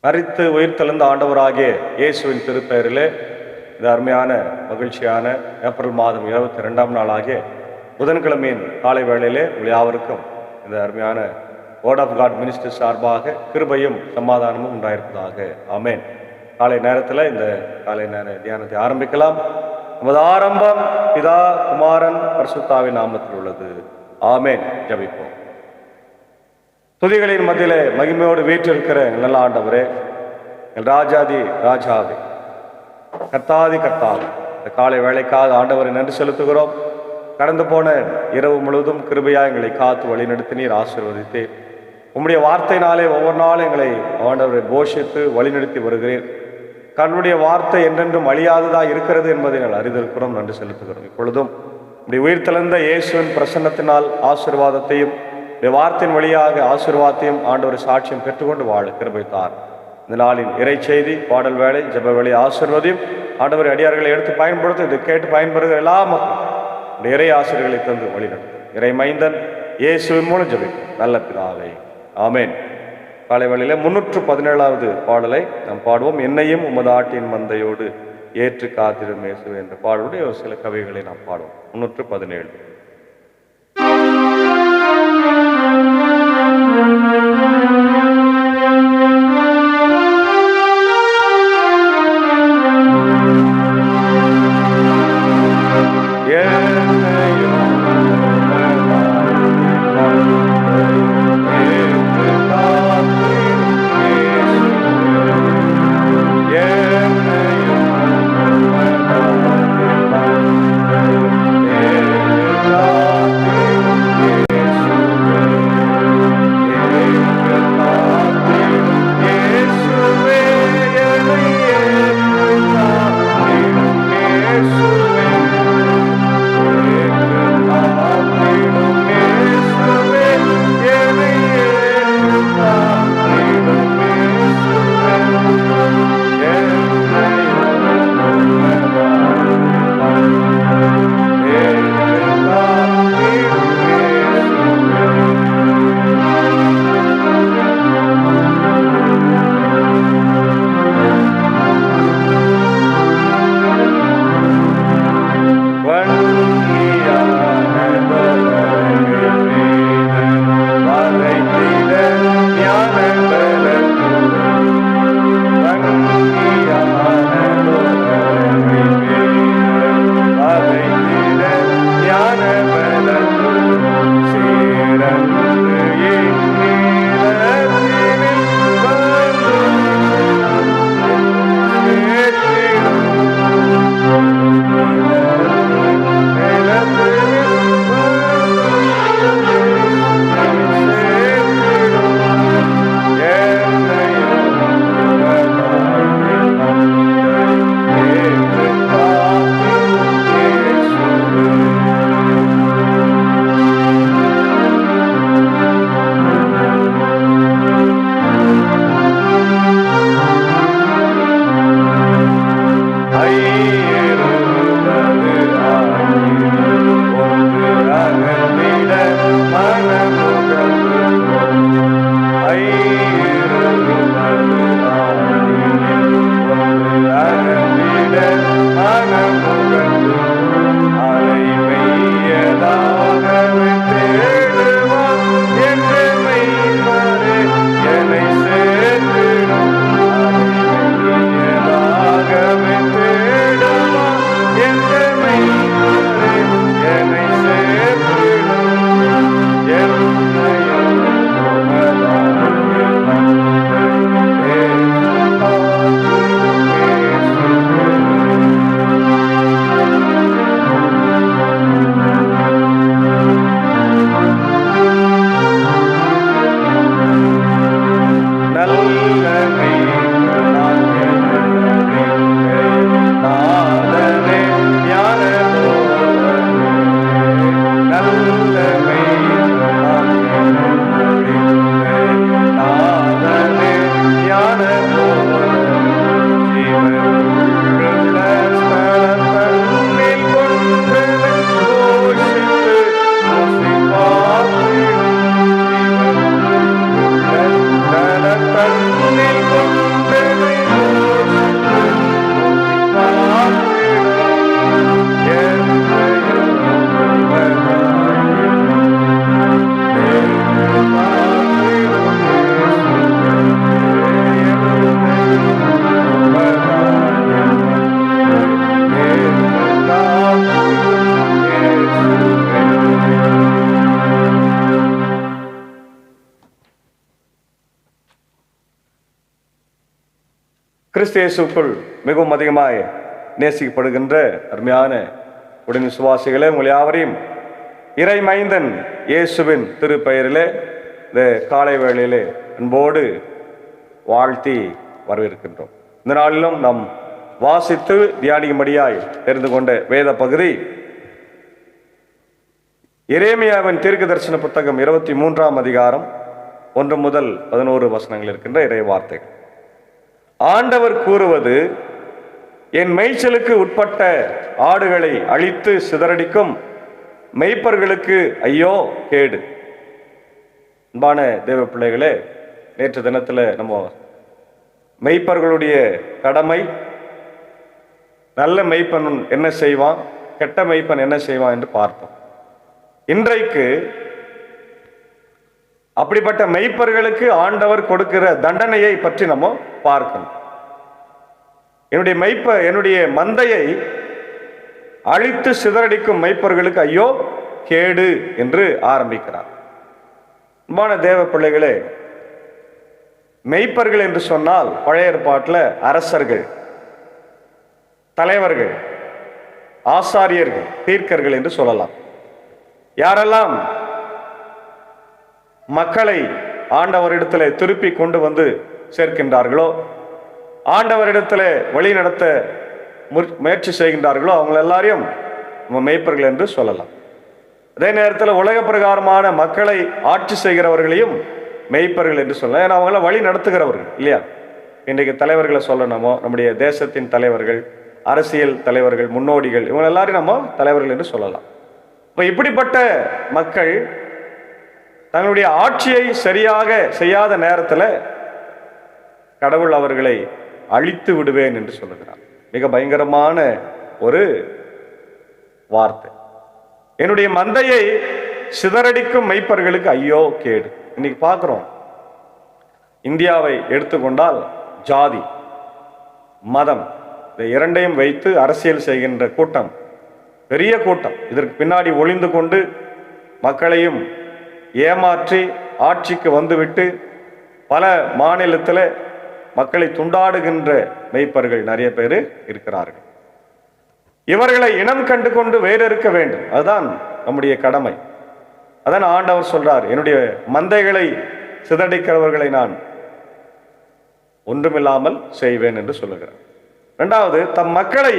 மரித்து உயிர்த்தெழுந்த ஆண்டவராகிய இயேசுவின் திருப்பெயரிலே இந்த அருமையான மகிழ்ச்சியான ஏப்ரல் மாதம் 22ஆம் நாளாகிய புதன்கிழமையின் காலை வேளையிலே உங்கள் யாவருக்கும் இந்த அருமையான வேர்ட் ஆஃப் காட் மினிஸ்டர் சார்பாக கிருபையும் சமாதானமும் உண்டாயிருப்பதாக. ஆமேன். காலை நேரத்தில் இந்த காலை நேர தியானத்தை ஆரம்பிக்கலாம். நமது ஆரம்பம் பிதா குமாரன் பரிசுத்தாவின் நாமத்தில் உள்ளது. ஆமேன். ஜெபிப்போம். துதிகளின் மத்தியிலே மகிமையோடு வீற்றிருக்கிற நல்ல ஆண்டவரே, எங்கள் ராஜாதி ராஜாவே, கர்த்தாதி கர்த்தாவே, இந்த காலை வேளைக்காக ஆண்டவரை நன்றி செலுத்துகிறோம். கடந்து போன இரவு முழுவதும் கிருபையாக எங்களை காத்து வழிநடத்தினீர், ஆசீர்வதித்தீர். உம்முடைய வார்த்தையினாலே ஒவ்வொரு நாளும் எங்களை ஆண்டவரை போஷித்து வழிநடத்தி வருகிறீர். கர்த்தருடைய வார்த்தை என்றென்றும் அழியாததாக இருக்கிறது என்பதை நாங்கள் அறிந்திருக்கிறோம், நன்றி செலுத்துகிறோம். இப்பொழுதும் இப்படி உயிர்த்தெழுந்த இயேசுவின் பிரசன்னத்தினால் ஆசீர்வாதத்தையும் வார்த்தையின் வழியாக ஆசீர்வாதத்தையும் ஆண்டவர் சாட்சியம் பெற்றுக்கொண்டு வாழ கிருபைத்தார். இந்த நாளின் இறை செய்தி, பாடல் வேலை, ஜெப வேலை ஆசீர்வதியும் ஆண்டவர் அடியார்களை எடுத்து பயன்படுத்தும். இதை கேட்டு பயன்பெறுகிற எல்லா மக்களும் இறை ஆசிரியர்களை தந்து வழிநடத்தும். இறை மைந்தன் இயேசுவின் மூலம் ஜெபிக்கும் நல்ல பிதாவே. ஆமேன். காலை வேளையில 317வது பாடலை நாம் பாடுவோம். என்னையும் உமது ஆட்டின் மந்தையோடு ஏற்று காத்திடும் இயேசுவே என்ற பாடலுடைய ஒரு சில கவிகளை நாம் பாடுவோம். 317. கிறிஸ்து இயேசுக்குள் மிகவும் அதிகமாய் நேசிக்கப்படுகின்ற அருமையான உடன் விசுவாசிகளே, உங்கள் யாவரையும் இறை மைந்தன் இயேசுவின் திருப்பெயரிலே இந்த காலை வேளையிலே அன்போடு வாழ்த்தி வரவேற்கின்றோம். இந்த நாளிலும் நாம் வாசித்து தியானிக்கும்படியாய் தெரிந்து கொண்ட வேத பகுதி எரேமியாவின் தீர்க்க தரிசன புத்தகம் 23ஆம் அதிகாரம் 1 முதல் 11 வசனங்கள் இருக்கின்ற இறை வார்த்தைகள். ஆண்டவர் கூறுவது, என் மேய்ச்சலுக்கு உட்பட்ட ஆடுகளை அழித்து சிதறடிக்கும் மெய்ப்பர்களுக்கு ஐயோ கேடு. அன்பான தேவ பிள்ளைகளே, நேற்று தினத்தில் நம்ம மெய்ப்பர்களுடைய கடமை, நல்ல மெய்ப்பன் என்ன செய்வான், கெட்ட மெய்ப்பன் என்ன செய்வான் என்று பார்த்தோம். இன்றைக்கு அப்படிப்பட்ட மெய்ப்பர்களுக்கு ஆண்டவர் கொடுக்கிற தண்டனையை பற்றி நம்ம பார்க்கணும். என்னுடைய மந்தையை அழித்து சிதறடிக்கும் மெய்ப்பர்களுக்கு ஐயோ கேடு என்று ஆரம்பிக்கிறார். அன்பான தேவ பிள்ளைகளே, மெய்ப்பர்கள் என்று சொன்னால் பழைய ஏற்பாட்டில் அரசர்கள், தலைவர்கள், ஆசாரியர்கள், தீர்க்கர்கள் என்று சொல்லலாம். யாரெல்லாம் மக்களை ஆண்டவரிடத்தில் திருப்பி கொண்டு வந்து சேர்க்கின்றார்களோ, ஆண்டவரிடத்தில் வழி நடத்த முயற்சி செய்கின்றார்களோ, அவங்க எல்லாரையும் மெய்ப்பர்கள் என்று சொல்லலாம். அதே நேரத்தில் உலக பிரகாரமான மக்களை ஆட்சி செய்கிறவர்களையும் மெய்ப்பர்கள் என்று சொல்லலாம். ஏன்னா அவங்கள வழி நடத்துகிறவர்கள் இல்லையா. இன்றைக்கு தலைவர்களை சொல்லணுமோ, நம்முடைய தேசத்தின் தலைவர்கள், அரசியல் தலைவர்கள், முன்னோடிகள், இவங்க எல்லாரையும் நம்ம தலைவர்கள் என்று சொல்லலாம். இப்போ இப்படிப்பட்ட மக்கள் தங்களுடைய ஆட்சியை சரியாக செய்யாத நேரத்தில் கடவுள் அவர்களை அழித்து விடுவேன் என்று சொல்லுகிறார். மிக பயங்கரமான ஒரு வார்த்தை. என்னுடைய மந்தையை சிதறடிக்கும் மெய்ப்பர்களுக்கு ஐயோ கேடு. இன்னைக்கு பார்க்கிறோம், இந்தியாவை எடுத்துக்கொண்டால் ஜாதி, மதம், இந்த இரண்டையும் வைத்து அரசியல் செய்கின்ற கூட்டம், பெரிய கூட்டம். இதற்கு பின்னாடி ஒளிந்து கொண்டு மக்களையும் ஏமாற்றி ஆட்சிக்கு வந்துவிட்டு பல மாநிலத்தில் மக்களை துண்டாடுகின்ற மெய்ப்பர்கள் நிறைய பேர் இருக்கிறார்கள். இவர்களை இனம் கண்டு கொண்டு வேறறுக்க வேண்டும். அதுதான் நம்முடைய கடமை. அதான் ஆண்டவர் சொல்றார், என்னுடைய மந்தைகளை சிதறடிக்கிறவர்களை நான் ஒன்றுமில்லாமல் செய்வேன் என்று சொல்லுகிறார். இரண்டாவது, தம் மக்களை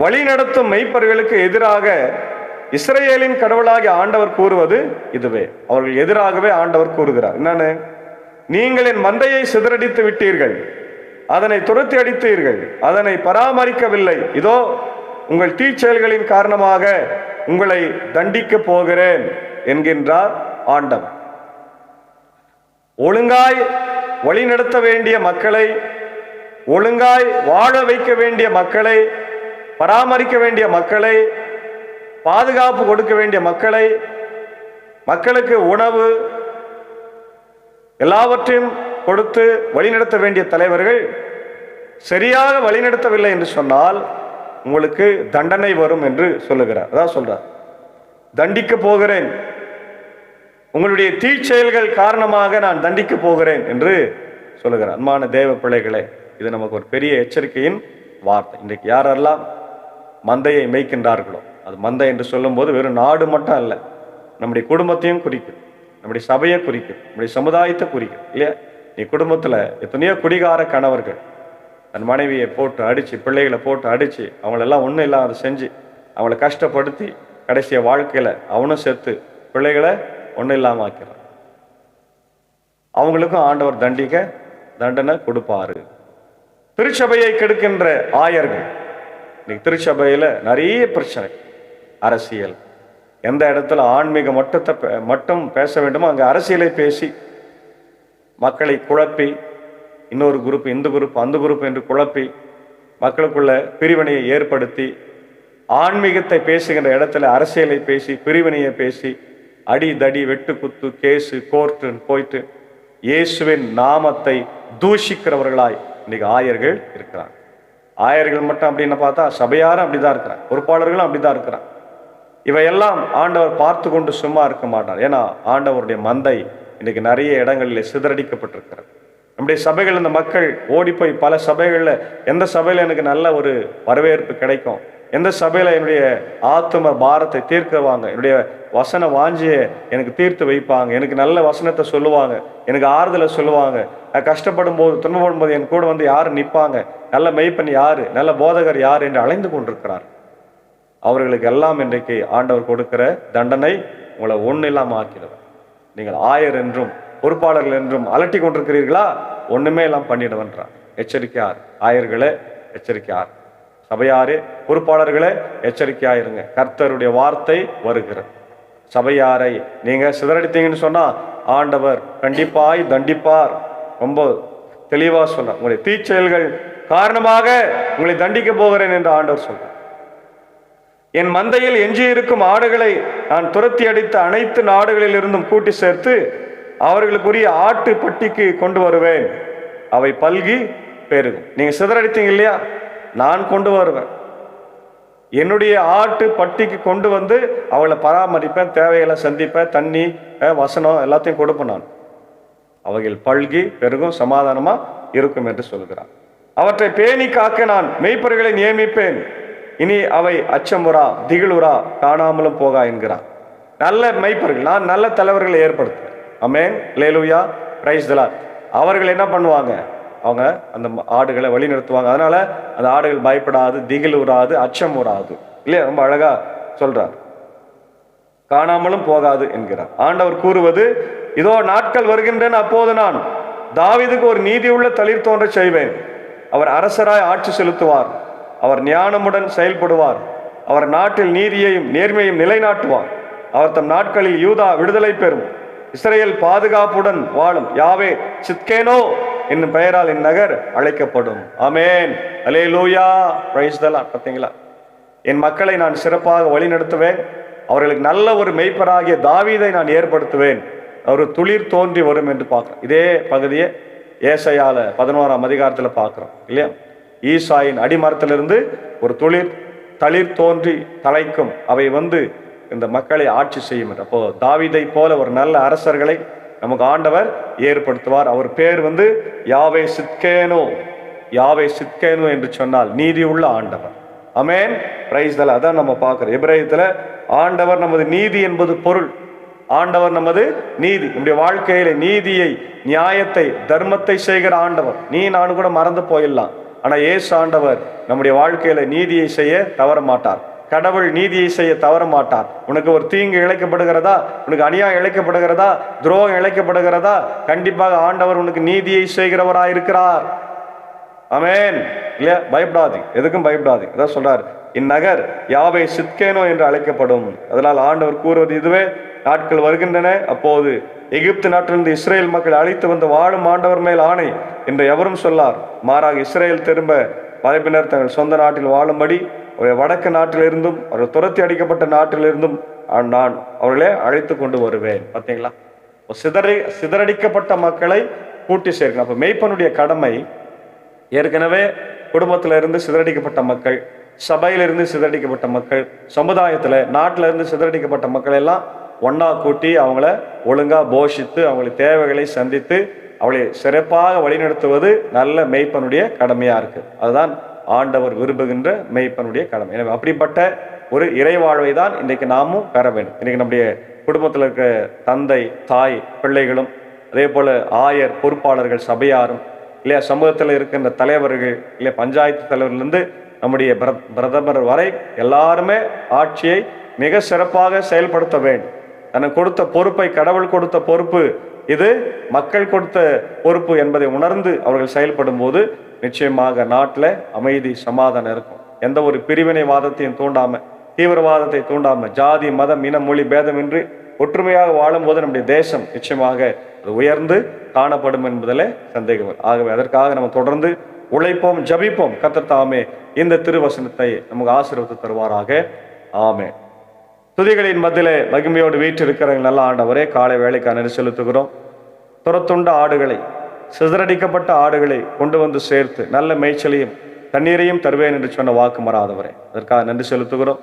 வழிநடத்தும் மெய்ப்பர்களுக்கு எதிராக இஸ்ரவேலின் கடவுளாகிய ஆண்டவர் கூறுவது இதுவே. அவர்கள் எதிராகவே ஆண்டவர் கூறுகிறார். என்னன்னு, நீங்கள் என் மந்தையை சிதறடித்து விட்டீர்கள், அதனை துரத்தி அடித்தீர்கள், அதனை பராமரிக்கவில்லை. இதோ உங்கள் தீச்செயல்களின் காரணமாக உங்களை தண்டிக்க போகிறேன் என்கின்றார் ஆண்டவர். ஒழுங்காய் வழிநடத்த வேண்டிய மக்களை, ஒழுங்காய் வாழ வைக்க வேண்டிய மக்களை, பராமரிக்க வேண்டிய மக்களை, பாதுகாப்பு கொடுக்க வேண்டிய மக்களை, மக்களுக்கு உணவு எல்லாவற்றையும் கொடுத்து வழிநடத்த வேண்டிய தலைவர்கள் சரியாக வழிநடத்தவில்லை என்று சொன்னால் உங்களுக்கு தண்டனை வரும் என்று சொல்லுகிறார். அதான் சொல்றார், தண்டிக்க போகிறேன், உங்களுடைய தீச்செயல்கள் காரணமாக நான் தண்டிக்க போகிறேன் என்று சொல்லுகிறார். அன்பான தேவ பிள்ளைகளே, இது நமக்கு ஒரு பெரிய எச்சரிக்கையின் வார்த்தை. இன்றைக்கு யாரெல்லாம் மந்தையை மேய்க்கின்றார்களோ, அது மந்தை என்று சொல்லும்போது வெறும் நாடு மட்டும் அல்ல, நம்முடைய குடும்பத்தையும் குறிக்கும், நம்முடைய சபையை குறிக்கும், நம்முடைய சமுதாயத்தை குறிக்கும் இல்லையா. நீ குடும்பத்தில் எத்தனையோ குடிகார கணவர்கள் தன் மனைவியை போட்டு அடித்து, பிள்ளைகளை போட்டு அடித்து, அவங்களெல்லாம் ஒன்றும் இல்லாத செஞ்சு அவங்கள கஷ்டப்படுத்தி கடைசிய வாழ்க்கையில் அவனும் செத்து பிள்ளைகளை ஒன்றும் இல்லாமல் ஆக்கிறான். அவங்களுக்கும் ஆண்டவர் தண்டனை கொடுப்பாரு. திருச்சபையை கெடுக்கின்ற ஆயர்கள், இன்னைக்கு திருச்சபையில் நிறைய பிரச்சனை, அரசியல், எந்த இடத்துல ஆன்மீக மட்டும் பேச வேண்டுமோ அங்கே அரசியலை பேசி மக்களை குழப்பி, இன்னொரு குரூப் இந்த குரூப் அந்த குரூப் என்று குழப்பி மக்களுக்குள்ள பிரிவினையை ஏற்படுத்தி, ஆன்மீகத்தை பேசுகின்ற இடத்துல அரசியலை பேசி, பிரிவினையை பேசி, அடி தடி வெட்டு குத்து கேஸு கோர்ட்டுன்னு போயிட்டு இயேசுவின் நாமத்தை தூஷிக்கிறவர்களாய் இன்னைக்கு ஆயர்கள் இருக்கிறாங்க. ஆயர்கள் மட்டும் அப்படின்னு பார்த்தா சபையாரும் அப்படிதான் இருக்கிறாங்க, பொறுப்பாளர்களும் அப்படிதான் இருக்கிறாங்க. இவையெல்லாம் ஆண்டவர் பார்த்து கொண்டு சும்மா இருக்க மாட்டார். ஏன்னா ஆண்டவருடைய மந்தை இன்னைக்கு நிறைய இடங்களில் சிதறடிக்கப்பட்டிருக்கிறது. நம்முடைய சபைகள் இந்த மக்கள் ஓடி போய் பல சபைகளில் எந்த சபையில் எனக்கு நல்ல ஒரு வரவேற்பு கிடைக்கும், எந்த சபையில் என்னுடைய ஆத்தும பாரத்தை தீர்க்குவாங்க, என்னுடைய வசன வாஞ்சியை எனக்கு தீர்த்து வைப்பாங்க, எனக்கு நல்ல வசனத்தை சொல்லுவாங்க, எனக்கு ஆறுதலை சொல்லுவாங்க, கஷ்டப்படும் போது துன்பப்படும் போது என் கூட வந்து யார் நிற்பாங்க, நல்ல மெய்ப்பன் யாரு, நல்ல போதகர் யார் என்று அலைந்து கொண்டிருக்கிறார். அவர்களுக்கு எல்லாம் இன்றைக்கு ஆண்டவர் கொடுக்கிற தண்டனை உங்களை ஒன்றும் இல்லாமல் ஆக்கிடுவார். நீங்கள் ஆயர் என்றும் பொறுப்பாளர்கள் என்றும் அலட்டி கொண்டிருக்கிறீர்களா, ஒண்ணுமே எல்லாம் பண்ணிடுவன்றார். எச்சரிக்கையார் ஆயர்களே, எச்சரிக்கையார் சபையாரே, பொறுப்பாளர்களே எச்சரிக்கையாயிருங்க. கர்த்தருடைய வார்த்தை வருகிறது. சபையாரை நீங்க சிதறடித்தீங்கன்னு சொன்னா ஆண்டவர் கண்டிப்பாய் தண்டிப்பார். ரொம்ப தெளிவா சொல்ற, உங்களுடைய தீச்செயல்கள் காரணமாக உங்களை தண்டிக்க போகிறேன் என்று ஆண்டவர் சொல்றார். என் மந்தையில் எஞ்சியிருக்கும் ஆடுகளை நான் துரத்தி அடித்த அனைத்து நாடுகளில் இருந்தும் கூட்டி சேர்த்து அவர்களுக்குரிய ஆட்டு பட்டிக்கு கொண்டு வருவேன், அவை பல்கி பெருகும். நீங்க சிதறடித்தீங்க இல்லையா, நான் கொண்டு வருவேன், என்னுடைய ஆட்டு பட்டிக்கு கொண்டு வந்து அவளை பராமரிப்பேன், தேவைகளை சந்திப்பேன், தண்ணி வசனம் எல்லாத்தையும் கொடுப்பேன். நான் அவைகள் பல்கி பெருகும், சமாதானமா இருக்கும் என்று சொல்கிறார். அவற்றை பேணி காக்க நான் மெய்ப்பர்களை நியமிப்பேன், இனி அவை அச்சமுறா திகிலுறா காணாமலும் போகா என்கிறார். நல்ல மெய்ப்பர்கள், நான் நல்ல தலைவர்களை ஏற்படுத்துவேன். ஆமென், அல்லேலூயா, பிரைஸ் தி லார்ட். அவர்கள் என்ன பண்ணுவாங்க, அவங்க அந்த ஆடுகளை வழி நிறுத்துவாங்க. அதனால அந்த ஆடுகள் பயப்படாது, திகில் உறாது, அச்சம் உறாது. இல்லையா, ரொம்ப அழகா சொல்றார், காணாமலும் போகாது என்கிறார். ஆண்டவர் கூறுவது, இதோ நாட்கள் வருகின்றன, அப்போது நான் தாவீதுக்கு ஒரு நீதியுள்ள தளிர் தோன்ற செய்வேன். அவர் அரசராய் ஆட்சி செலுத்துவார், அவர் ஞானமுடன் செயல்படுவார், அவர் நாட்டில் நீதியையும் நேர்மையும் நிலைநாட்டுவார். அவர் தம் நாட்களில் யூதா விடுதலை பெறும், இஸ்ரேல் பாதுகாப்புடன் வாழும். யாவே சித்கேனோ என்னும் பெயரால் இந்நகர் அழைக்கப்படும். ஆமென், அல்லேலூயா, பிரைஸ் தி லார்ட். பார்த்தீங்களா, என் மக்களை நான் சிறப்பாக வழி நடத்துவேன், அவர்களுக்கு நல்ல ஒரு மெய்ப்பராகிய தாவீதை நான் ஏற்படுத்துவேன், ஒரு துளிர் தோன்றி வரும் என்று பார்க்கிறோம். இதே பகுதியை ஏசாயால 11ஆம் அதிகாரத்தில் பார்க்கிறோம் இல்லையா. ஈசாயின் அடிமரத்திலிருந்து ஒரு தளிர் தோன்றி தலைக்கும், அவை வந்து இந்த மக்களை ஆட்சி செய்யும். அப்போ தாவீதை போல ஒரு நல்ல அரசர்களை நமக்கு ஆண்டவர் ஏற்படுத்துவார். அவர் பேர் வந்து யாவே சித்கேனோ. யாவே சித்கேனோ என்று சொன்னால் நீதி உள்ள ஆண்டவர். ஆமென், பிரைஸ் தி லார்ட். அதான் நம்ம பார்க்கிறோம் எபிரேயத்துல, ஆண்டவர் நமது நீதி என்பது பொருள். ஆண்டவர் நமது நீதி, நம்முடைய வாழ்க்கையில நீதியை, நியாயத்தை, தர்மத்தை செய்கிற ஆண்டவர். நீ நான் கூட மறந்து போயிடலாம், ஆனா இயேசு ஆண்டவர் நம்முடைய வாழ்க்கையில நீதியை செய்ய தவற மாட்டார். கடவுள் நீதியை செய்ய தவற மாட்டார். உனக்கு ஒரு தீங்கு இழைக்கப்படுகிறதா, உனக்கு அநியாயம் இழைக்கப்படுகிறதா, துரோகம் இழைக்கப்படுகிறதா, கண்டிப்பாக ஆண்டவர் உனக்கு நீதியை செய்கிறவராய் இருக்கிறார். ஆமென், இல்லையா, பயப்படாது, எதுக்கும் பயப்படாது. அதான் சொல்றார், இந்நகர் யாவே சித்கேனோ என்று அழைக்கப்படும். அதனால் ஆண்டவர் கூறுவது இதுவே, நாட்கள் வருகின்றன, அப்போது எகிப்து நாட்டிலிருந்து இஸ்ரேல் மக்கள் அழைத்து வந்து வாழும் ஆண்டவர் மேல் ஆணை என்று எவரும் சொல்லார். மாறாக இஸ்ரேல் திரும்ப மரபினர் தங்கள் சொந்த நாட்டில் வாழும்படி வடக்கு நாட்டிலிருந்தும் அவர்கள் துரத்தி அடிக்கப்பட்ட நாட்டிலிருந்தும் நான் அவர்களே அழைத்து கொண்டு வருவேன். பார்த்தீங்களா, சிதறடிக்கப்பட்ட மக்களை கூட்டி சேர்க்கணும். அப்போ மெய்ப்பனுடைய கடமை, ஏற்கனவே குடும்பத்திலிருந்து சிதறடிக்கப்பட்ட மக்கள், சபையிலிருந்து சிதறடிக்கப்பட்ட மக்கள், சமுதாயத்தில் நாட்டில இருந்து சிதறடிக்கப்பட்ட மக்கள் எல்லாம் ஒன்னா கூட்டி அவங்கள ஒழுங்கா போஷித்து அவங்களுக்கு தேவைகளை சந்தித்து அவளை சிறப்பாக வழிநடத்துவது நல்ல மெய்ப்பனுடைய கடமையா இருக்கு. அதுதான் ஆண்டவர் விரும்புகின்ற மெய்ப்பனுடைய கடமை. எனவே அப்படிப்பட்ட ஒரு இறைவாழ்வை தான் இன்றைக்கு நாமும் பெற வேண்டும். இன்னைக்கு நம்முடைய குடும்பத்தில் இருக்க தந்தை, தாய், பிள்ளைகளும், அதே போல ஆயர், பொறுப்பாளர்கள், சபையாரும், இல்லையா, சமூகத்தில் இருக்கின்ற தலைவர்கள், இல்லையா, பஞ்சாயத்து தலைவர்லேருந்து நம்முடைய பிரதமர் வரை எல்லாருமே ஆட்சியை மிக சிறப்பாக செயல்படுத்த வேண்டும். தனக்கு கொடுத்த பொறுப்பை, கடவுள் கொடுத்த பொறுப்பு இது, மக்கள் கொடுத்த பொறுப்பு என்பதை உணர்ந்து அவர்கள் செயல்படும் போது நிச்சயமாக நாட்டில் அமைதி, சமாதானம் இருக்கும். எந்த ஒரு பிரிவினைவாதத்தையும் தூண்டாம, தீவிரவாதத்தை தூண்டாம, ஜாதி, மதம், இனம், மொழி பேதமின்றி ஒற்றுமையாக வாழும் போது நம்முடைய தேசம் நிச்சயமாக அது உயர்ந்து காணப்படும் என்பதில் சந்தேகம். ஆகவே அதற்காக நம்ம தொடர்ந்து உழைப்போம், ஜபிப்போம். கர்த்தர் தாமே இந்த திருவசனத்தை நமக்கு ஆசீர்வதித்து தருவாராக. ஆமென். துதிகளின் மத்தியிலே மகிமையோடு வீற்றிருக்கிற நல்ல ஆண்டவரே, காலை வேளைக்காக நன்றி செலுத்துகிறோம். துரத்துண்ட ஆடுகளை, சிதறடிக்கப்பட்ட ஆடுகளை கொண்டு வந்து சேர்த்து நல்ல மேய்ச்சலையும் தண்ணீரையும் தருவேன் என்று சொன்ன வாக்கு மாறாதவரே, அதற்காக நன்றி செலுத்துகிறோம்.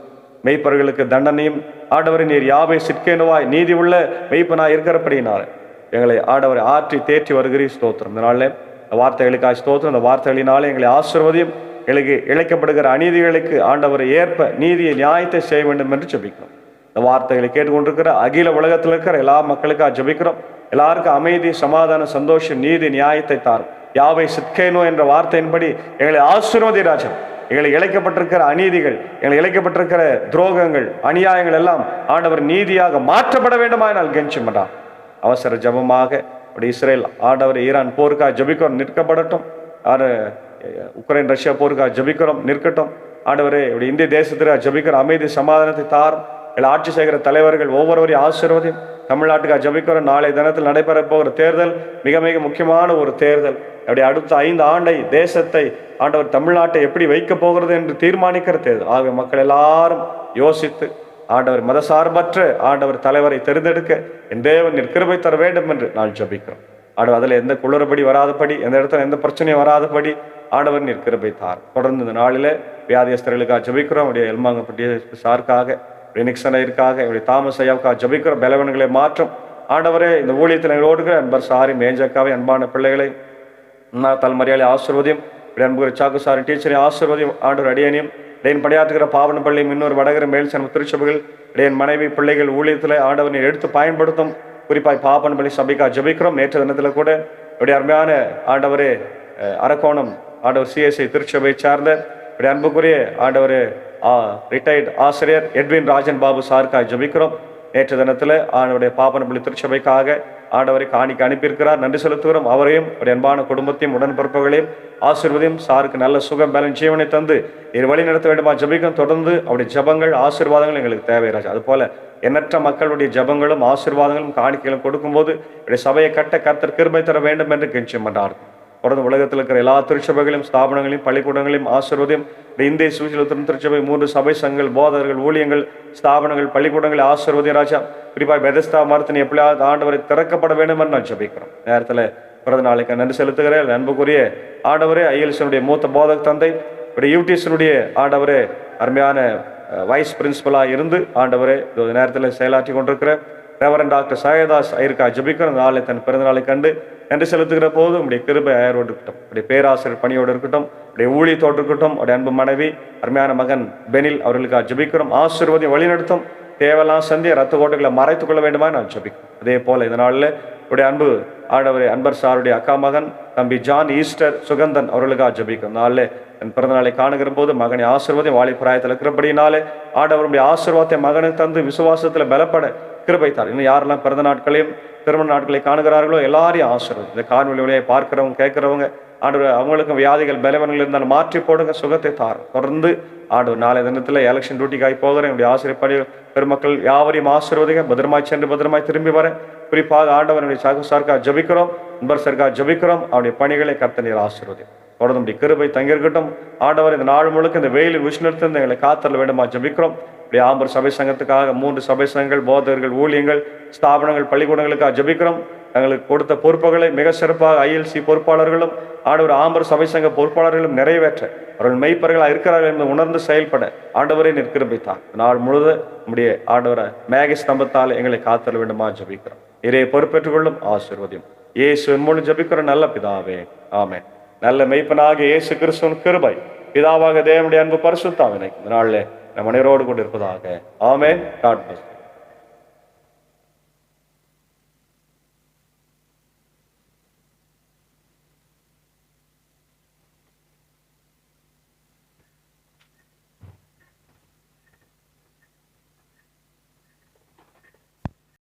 மெய்ப்பர்களுக்கு தண்டனையும் ஆண்டவரை நீர் யாவே சிற்கேனுவாய் நீதி உள்ள மெய்ப்பனாய் இருக்கிறபடியினால எங்களை ஆண்டவரை ஆற்றி தேற்றி வருகிறீர். ஸ்தோத்திரம். இந்த நாளில் இந்த வார்த்தைகளுக்காக ஸ்தோத்திரம். இந்த வார்த்தைகளினாலே எங்களை ஆசீர்வதியும். எங்களுக்கு இழைக்கப்படுகிற அநீதிகளுக்கு ஆண்டவரை ஏற்ப நீதியை நியாயத்தை செய்ய வேண்டும் என்று ஜெபிக்கிறோம். இந்த வார்த்தைகளை கேட்டுக்கொண்டிருக்கிற அகில உலகத்தில் இருக்கிற எல்லா மக்களுக்காக ஜெபிக்கிறோம். எல்லாருக்கும் அமைதி, சமாதான, சந்தோஷம், நீதி, நியாயத்தை தாரும். யாவை சித்கேனோ என்ற வார்த்தையின்படி எங்களை ஆசீர்வதி ராஜா. எங்களை இழைக்கப்பட்டிருக்கிற அநீதிகள், எங்களை இழைக்கப்பட்டிருக்கிற துரோகங்கள், அநியாயங்கள் எல்லாம் ஆண்டவர் நீதியாக மாற்றப்பட வேண்டுமா என்னால் கெஞ்சுமடா. அவசர ஜபமாக அப்படி இஸ்ரேல் ஆண்டவர் ஈரான் போருக்காக ஜபிக்கிறோம், நிற்கப்படட்டும். உக்ரைன் ரஷ்யா போருக்காக ஜபிக்கிறோம், நிற்கட்டும். ஆண்டவரே இப்படி இந்திய தேசத்திற்காக ஜபிக்கிற அமைதி, சமாதானத்தை தாரும். இல்லை ஆட்சி செய்கிற தலைவர்கள் ஒவ்வொருவரையும் ஆசீர்வதியும். தமிழ்நாட்டுக்காக ஜபிக்கிறோம். நாளை தினத்தில் நடைபெற போகிற தேர்தல் மிக மிக முக்கியமான ஒரு தேர்தல். அப்படி அடுத்த 5 ஆண்டை தேசத்தை ஆண்டவர் தமிழ்நாட்டை எப்படி வைக்க போகிறது என்று தீர்மானிக்கிற தேர்தல். ஆகிய மக்கள் எல்லாரும் யோசித்து ஆண்டவர் மதசார்பற்ற ஆண்டவர் தலைவரை தேர்ந்தெடுக்க என் தேவன் கிருபை தர வேண்டும் என்று நான் ஜபிக்கிறோம். ஆண்டவர் அதில் எந்த குளறுபடி வராதபடி, எந்த இடத்துல எந்த பிரச்சனையும் வராதபடி ஆண்டவர் கிருபை தார். தொடர்ந்து இந்த நாளில் வியாதியஸ்தர்களுக்காக ஜபிக்கிறோம். அப்படியே எல்மாங்கப்பட்டிய சாருக்காக, நிக்சனைக்காக, இப்படி தாமஸ் ஐயாவுக்காக ஜபிக்கிறோம். பலவன்களை மாற்றும் ஆண்டவரே. இந்த ஊழியத்தில் எங்களோடு அன்பர் சாரி மேஜக்காவை, அன்பான பிள்ளைகளை தலைமறையாளி ஆசீர்வதியும். இப்படி அன்புகிற சாக்கு சாரி டீச்சரை ஆசீர்வதியும். ஆண்டவர் அடியனையும் இடையன் பணியாற்றுகிற பாவன பள்ளியும் இன்னொரு வடகர மேல் சம திருச்சபைகள் இடையன் மனைவி பிள்ளைகள் ஊழியத்தில் ஆண்டவனை எடுத்து பயன்படுத்தும். குறிப்பாக பாவன பள்ளி சபைக்காக ஜபிக்கிறோம். நேற்று தினத்தில் கூட இப்படி அருமையான ஆண்டவரே அரக்கோணம் ஆண்டவர் சிஎஸ்ஐ திருச்சபை சார்ந்த இப்படி அன்புக்குரிய ஆண்டவர் ரிட்டையர்ட் ஆசிரியர் எட்வின் ராஜன் பாபு சாருக்காக ஜபிக்கிறோம். நேற்று தினத்தில் ஆண்டவருடைய பாப்பனப்பள்ளி திருச்சபைக்காக ஆண்டவரை காணிக்க அனுப்பியிருக்கிறார். நன்றி செலுத்துகிறோம். அவரையும் அவருடைய அன்பான குடும்பத்தையும் உடன்பிறப்புகளையும் ஆசீர்வதியும். சாருக்கு நல்ல சுகம் பேலன் ஜீவனை தந்து இது வழி நடத்த வேண்டுமா ஜபிக்கும். தொடர்ந்து அவருடைய ஜபங்கள், ஆசீர்வாதங்கள் எங்களுக்கு தேவை ராஜா. அதுபோல எண்ணற்ற மக்களுடைய ஜபங்களும் ஆசீர்வாதங்களும் காணிக்கைகளும் கொடுக்கும்போது இப்படி சபையை கட்ட கர்த்தர் கிருபை தர வேண்டும் என்று கெஞ்சும் என்றார். தொடர்ந்து உலகத்தில் இருக்கிற எல்லா திருச்சபைகளையும், ஸ்தாபனங்களையும், பள்ளிக்கூடங்களையும் ஆசீர்வதியும். இந்த சுவிசேஷத்தின் திருச்சபை 3 சபை சங்கங்கள், போதகர்கள், ஊழியங்கள், ஸ்தாபனங்கள், பள்ளிக்கூடங்களை ஆசீர்வதியும் ராஜா. குறிப்பாக பெதஸ்தா மரத்தின் எப்படியாவது ஆண்டவரை திறக்கப்பட வேண்டும் என்று நான் ஜபிக்கிறோம். நேரத்தில் பிறந்த நாளைக்கு நன்றி செலுத்துகிறேன். அன்புக்குரிய ஆண்டவரே ஐஎல்எஸ்னுடைய மூத்த போதக தந்தை, இப்படி யூடிஎஸ்னுடைய ஆண்டவரே அருமையான வைஸ் பிரின்சிபலாக இருந்து ஆண்டவரே நேரத்தில் செயலாற்றி கொண்டிருக்கிற ரெவரண்ட் டாக்டர் சயதாஸ் ஐயருக்கா ஜபிக்கிற நாளை தன் பிறந்த நாளை கண்டு நன்றி செலுத்துகிற போது உடைய கிருபை அயரோடு இருக்கட்டும். உடைய பேராசிரியர் பணியோடு இருக்கட்டும், உடைய ஊழியத்தோடு இருக்கட்டும். உடைய அன்பு மனைவி அருமையான மகன் பெனில் அவர்களுக்காக ஜபிக்கிறோம். ஆசீர்வதியும் வழிநடத்தும். தேவையெல்லாம் சந்திய ரத்த கோட்டைகளை மறைத்துக் கொள்ள வேண்டுமா நான் ஜபிக்கிறோம். அதே போல இந்த நாளில் உடைய அன்பு ஆண்டவரே அன்பர் சாருடைய அக்கா மகன் தம்பி ஜான் ஈஸ்டர் சுகந்தன் அவர்களுக்காக ஜபிக்கிறோம். நாளில் என் பிறந்த நாளை காணுகிற போது மகனை ஆசீர்வாதம் வாலிபிராயத்தில் இருக்கிறபடினாலே ஆண்டவருடைய ஆசீர்வாதத்தை மகனுக்கு தந்து விசுவாசத்தில் பலப்பட கிருபைத்தார். இன்னும் யாரெல்லாம் பிறந்த நாட்களையும் திருமண நாட்களை காணுகிறார்களோ எல்லாரையும் ஆசீர்வாதம். இந்த காணொலி வழியை பார்க்கிறவங்க கேட்கிறவங்க ஆண்டவர் அவங்களுக்கும் வியாதிகள் பலவன்கள் இருந்தாலும் மாற்றி போடுங்க, சுகத்தை தார். தொடர்ந்து ஆண்டவர் நாளை தினத்தில் எலெக்ஷன் டியூட்டிக்காக போகிறேன். என்னுடைய ஆசிரியர் பணி பெருமக்கள் யாவரையும் ஆசீர்வதிங்க. பத்திரமாய் சென்று பத்திரமாய் திரும்பி வர குறிப்பாக ஆண்டவனுடைய சார்க்காக ஜபிக்கிறோம், அன்பர் சர்க்காக ஜபிக்கிறோம். அவருடைய பணிகளை கர்த்தர் ஆசீர்வதி. தொடர்ந்து கிருபை தங்கியிருக்கட்டும். ஆண்டவர் இந்த நாள் முழுக்க இந்த வெயிலில் உஷ்ணத்திலிருந்து எங்களை காத்தரல வேண்டுமா ஜபிக்கிறோம். இப்படி ஆம்பர் சபை சங்கத்துக்காக 3 சபை சங்கங்கள், போதகர்கள், ஊழியங்கள், ஸ்தாபனங்கள், பள்ளிக்கூடங்களுக்காக ஜபிக்கிறோம். தங்களுக்கு கொடுத்த பொறுப்புகளை மிக சிறப்பாக ஐஎல்சி பொறுப்பாளர்களும் ஆண்டவர் ஆம்பர் சபை சங்க பொறுப்பாளர்களும் நிறைவேற்ற அவர்கள் மெய்ப்பர்களாக இருக்கிறார்கள் என்று உணர்ந்து செயல்பட ஆண்டவரை நிற்கிருபித்தார். நாள் முழுவதும் நம்முடைய ஆண்டவரை மேக ஸ்தம்பத்தால் எங்களை காத்தர வேண்டுமா ஜபிக்கிறோம். இறையை பொறுப்பேற்றுக் கொள்ளும் ஆசீர்வதியும். இயேசு மூலம் ஜபிக்கிற நல்ல பிதாவே, ஆமென். நல்ல மெய்ப்பனாக இயேசு கிறிஸ்துவின் கிருபை, பிதாவாக தேவனுடைய அன்பு பரிசுத்தாவினை இந்த நாளில் நம் அனைவரோடு கொண்டு இருப்பதாக. ஆமென். God plus.